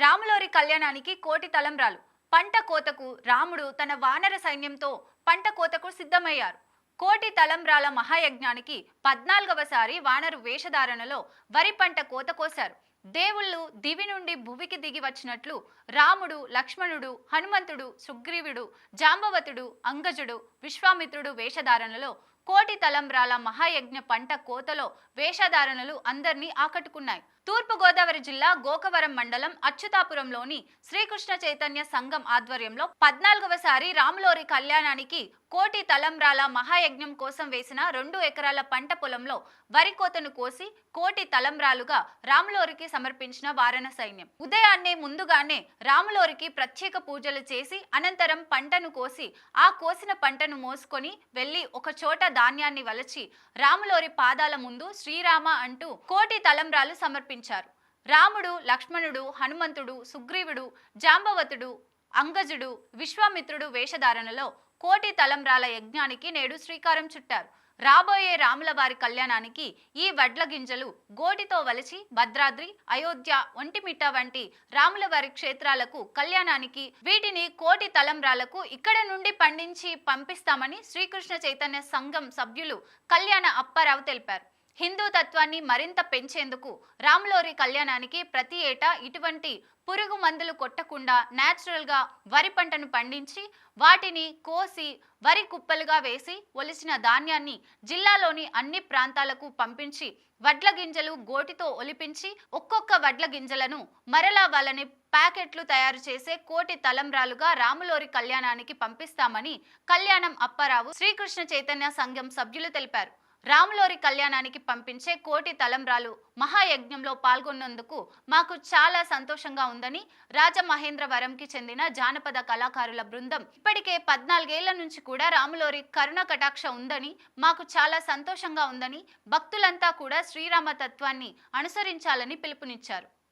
రాములోరి కళ్యాణానికి కోటి తలంబ్రాలు. పంట కోతకు రాముడు తన వానర సైన్యంతో పంట కోతకు సిద్ధమయ్యారు. కోటి తలంబ్రాల మహాయజ్ఞానికి 14వసారి వానరు వేషధారణలో వరి పంట కోత కోశారు. దేవుళ్ళు దివి నుండి భువికి దిగి వచ్చినట్లు రాముడు, లక్ష్మణుడు, హనుమంతుడు, సుగ్రీవుడు, జాంబవతుడు, అంగజుడు, విశ్వామిత్రుడు వేషధారణలో కోటి తలంబ్రాల మహాయజ్ఞ పంట కోతలో వేషధారణలు అందరినీ ఆకట్టుకున్నాయి. తూర్పు గోదావరి జిల్లా గోకవరం మండలం అచ్యుతాపురంలోని శ్రీకృష్ణ చైతన్య సంఘం ఆధ్వర్యంలో 14వసారి రాములోరి కళ్యాణానికి కోటి తలంబ్రాల మహాయజ్ఞం కోసం వేసిన 2 ఎకరాల పంట పొలంలో వరి కోతను కోసి కోటి తలంబ్రాలుగా రాములోరికి సమర్పించిన వారణ సైన్యం. ఉదయాన్నే ముందుగానే రాములోరికి ప్రత్యేక పూజలు చేసి అనంతరం పంటను కోసి ఆ కోసిన పంటను మోసుకొని వెళ్లి ఒక చోట ధాన్యాన్ని వలచి రాములోరి పాదాల ముందు శ్రీరామ అంటూ కోటి తలంబ్రాలు సమర్పించారు. రాముడు, లక్ష్మణుడు, హనుమంతుడు, సుగ్రీవుడు, జాంబవతుడు, అంగజుడు, విశ్వామిత్రుడు వేషధారణలో కోటి తలంబ్రాల యజ్ఞానికి నేడు శ్రీకారం చుట్టారు. రాబోయే రాముల వారి కళ్యాణానికి ఈ వడ్ల గింజలు గోటితో వలిచి భద్రాద్రి, అయోధ్య, ఒంటిమిట్ట వంటి రాముల వారి క్షేత్రాలకు కళ్యాణానికి వీటిని కోటి తలంబ్రాలకు ఇక్కడ నుండి పండించి పంపిస్తామని శ్రీకృష్ణ చైతన్య సంఘం సభ్యులు కళ్యాణ అప్పారావు తెలిపారు. హిందూ తత్వాన్ని మరింత పెంచేందుకు రాములోరి కళ్యాణానికి ప్రతి ఏటా ఇటువంటి పురుగు మందులు కొట్టకుండా నేచురల్ గా వరి పంటను పండించి వాటిని కోసి వరి కుప్పలుగా వేసి ఒలిసిన ధాన్యాన్ని జిల్లాలోని అన్ని ప్రాంతాలకు పంపించి వడ్ల గింజలు గోటితో ఒలిపించి ఒక్కొక్క వడ్ల గింజలను మరలా వాళ్ళని ప్యాకెట్లు తయారు చేసే కోటి తలంబ్రాలుగా రాములోరి కళ్యాణానికి పంపిస్తామని కళ్యాణం అప్పారావు శ్రీకృష్ణ చైతన్య సంఘం సభ్యులు తెలిపారు. రాములోరి కళ్యాణానికి పంపించే కోటి తలంబ్రాలు మహాయజ్ఞంలో పాల్గొన్నందుకు మాకు చాలా సంతోషంగా ఉందని రాజమహేంద్రవరంకి చెందిన జానపద కళాకారుల బృందం ఇప్పటికే 14 ఏళ్ల నుంచి కూడా రాములోరి కరుణ కటాక్ష ఉందని మాకు చాలా సంతోషంగా ఉందని భక్తులంతా కూడా శ్రీరామ తత్వాన్ని అనుసరించాలని పిలుపునిచ్చారు.